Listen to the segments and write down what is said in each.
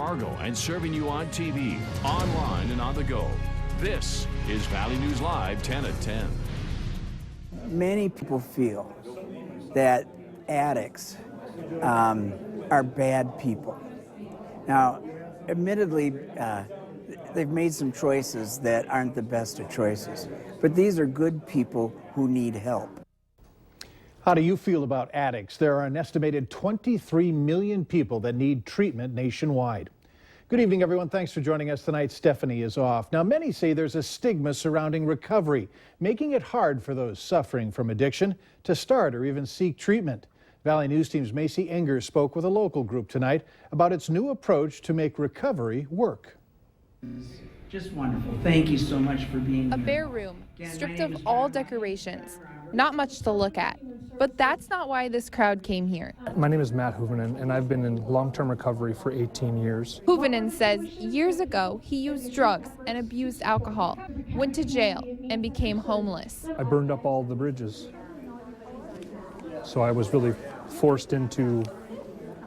Fargo and serving you on TV, online, and on the go. This is Valley News Live 10 at 10. Many people feel that addicts are bad people. Now, admittedly, they've made some choices that aren't the best of choices, but these are good people who need help. How do you feel about addicts? There are an estimated 23 million people that need treatment nationwide. Good evening, everyone. Thanks for joining us tonight. Stephanie is off. Now, many say there's a stigma surrounding recovery, making it hard for those suffering from addiction to start or even seek treatment. Valley News Team's Macy Enger spoke with a local group tonight about its new approach to make recovery work. Just wonderful. Thank you so much for being here. A bare room, stripped of all decorations. Not much to look at. But that's not why this crowd came here. My name is Matt Hoovenen, and I've been in long-term recovery for 18 years. Hoovenen says years ago he used drugs and abused alcohol, went to jail, and became homeless. I burned up all the bridges. So I was really forced into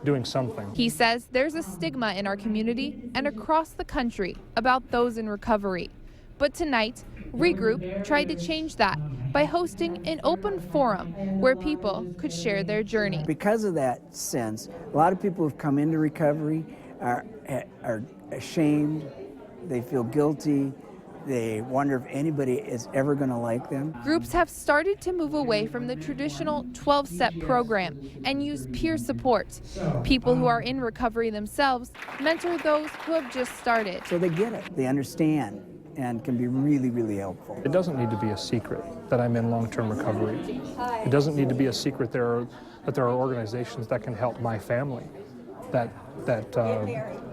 doing something. He says there's a stigma in our community and across the country about those in recovery. But tonight, Regroup tried to change that by hosting an open forum where people could share their journey. Because of that sense, a lot of people who've come into recovery are ashamed, they feel guilty, they wonder if anybody is ever going to like them. Groups have started to move away from the traditional 12-step program and use peer support. People who are in recovery themselves mentor those who have just started. So they get it, they understand, and can be really, really helpful. It doesn't need to be a secret that I'm in long-term recovery. It doesn't need to be a secret that there are organizations that can help my family, that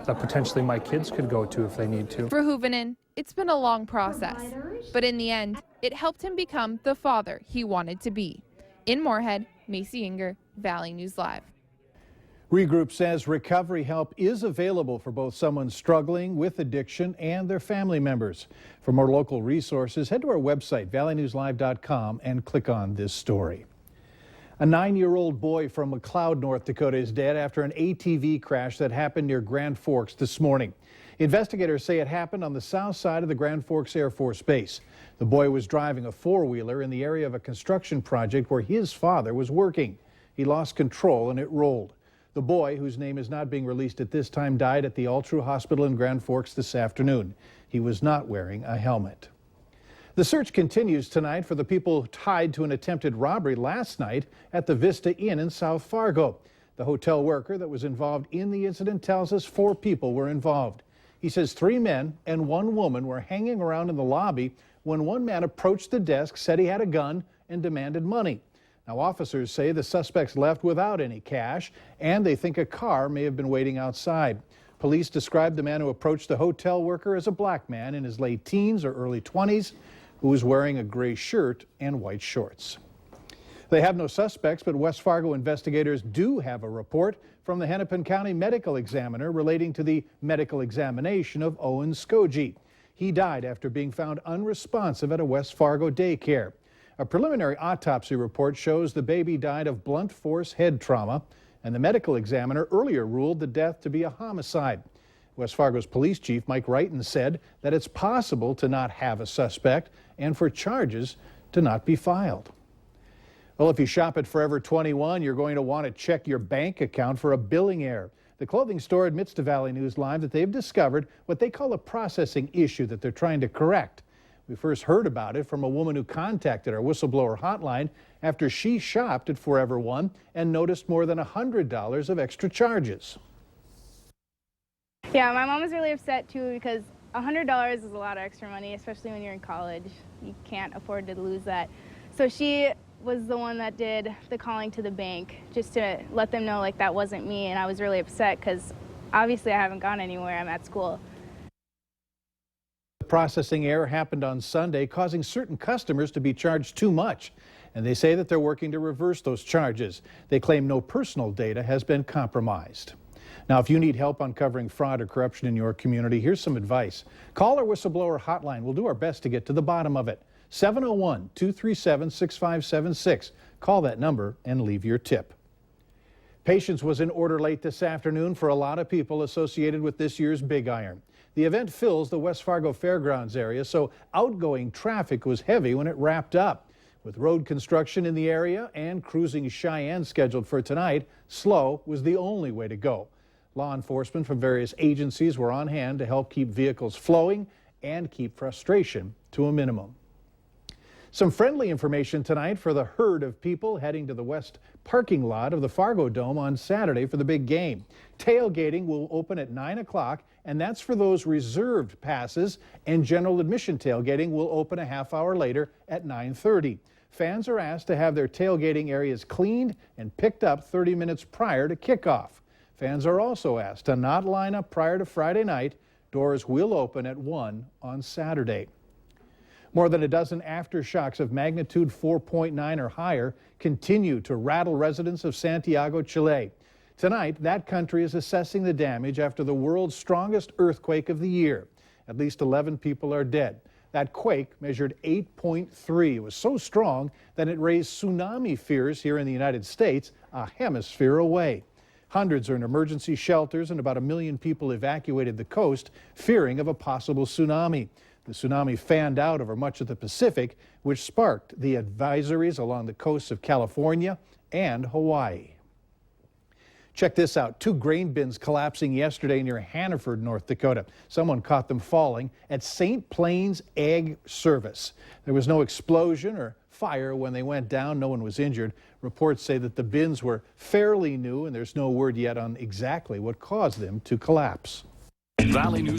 potentially my kids could go to if they need to. For Hoovenen, it's been a long process, but in the end, it helped him become the father he wanted to be. In Moorhead, Macy Enger, Valley News Live. Regroup says recovery help is available for both someone struggling with addiction and their family members. For more local resources, head to our website, valleynewslive.com, and click on this story. A 9-year-old boy from McLeod, North Dakota is dead after an ATV crash that happened near Grand Forks this morning. Investigators say it happened on the south side of the Grand Forks Air Force Base. The boy was driving a four-wheeler in the area of a construction project where his father was working. He lost control and it rolled. The boy, whose name is not being released at this time, died at the Altru Hospital in Grand Forks this afternoon. He was not wearing a helmet. The search continues tonight for the people tied to an attempted robbery last night at the Vista Inn in South Fargo. The hotel worker that was involved in the incident tells us 4 people were involved. He says 3 men and 1 woman were hanging around in the lobby when one man approached the desk, said he had a gun, and demanded money. Now, officers say the suspects left without any cash, and they think a car may have been waiting outside. Police described the man who approached the hotel worker as a black man in his late teens or early 20s who was wearing a gray shirt and white shorts. They have no suspects, but West Fargo investigators do have a report from the Hennepin County medical examiner relating to the medical examination of Owen Skoji. He died after being found unresponsive at a West Fargo daycare. A preliminary autopsy report shows the baby died of blunt force head trauma, and the medical examiner earlier ruled the death to be a homicide. West Fargo's police chief, Mike Wrighton, said that it's possible to not have a suspect and for charges to not be filed. Well, if you shop at Forever 21, you're going to want to check your bank account for a billing error. The clothing store admits to Valley News Live that they've discovered what they call a processing issue that they're trying to correct. We first heard about it from a woman who contacted our Whistleblower Hotline after she shopped at Forever One and noticed more than $100 of extra charges. Yeah, my mom was really upset too because $100 is a lot of extra money, especially when you're in college. You can't afford to lose that. So she was the one that did the calling to the bank just to let them know like that wasn't me, and I was really upset because obviously I haven't gone anywhere. I'm at school. The processing error happened on Sunday, causing certain customers to be charged too much, and they say that they're working to reverse those charges. They claim no personal data has been compromised. Now, if you need help uncovering fraud or corruption in your community, here's some advice. Call our Whistleblower Hotline. We'll do our best to get to the bottom of it. 701-237-6576. Call that number and leave your tip. Patience was in order late this afternoon for a lot of people associated with this year's Big Iron. The event fills the West Fargo Fairgrounds area, so outgoing traffic was heavy when it wrapped up. With road construction in the area and cruising Cheyenne scheduled for tonight, slow was the only way to go. Law enforcement from various agencies were on hand to help keep vehicles flowing and keep frustration to a minimum. Some friendly information tonight for the herd of people heading to the west parking lot of the Fargodome on Saturday for the big game. Tailgating will open at 9 o'clock, and that's for those reserved passes, and general admission tailgating will open a half hour later at 9:30. Fans are asked to have their tailgating areas cleaned and picked up 30 minutes prior to kickoff. Fans are also asked to not line up prior to Friday night. Doors will open at 1 on Saturday. More than a dozen aftershocks of magnitude 4.9 or higher continue to rattle residents of Santiago, Chile. Tonight, that country is assessing the damage after the world's strongest earthquake of the year. At least 11 people are dead. That quake measured 8.3. It was so strong that it raised tsunami fears here in the United States, a hemisphere away. Hundreds are in emergency shelters, and about 1 million people evacuated the coast, fearing of a possible tsunami. The tsunami fanned out over much of the Pacific, which sparked the advisories along the coasts of California and Hawaii. Check this out. 2 grain bins collapsing yesterday near Hannaford, North Dakota. Someone caught them falling at St. Plains Ag Service. There was no explosion or fire when they went down. No one was injured. Reports say that the bins were fairly new, and there's no word yet on exactly what caused them to collapse. Valley News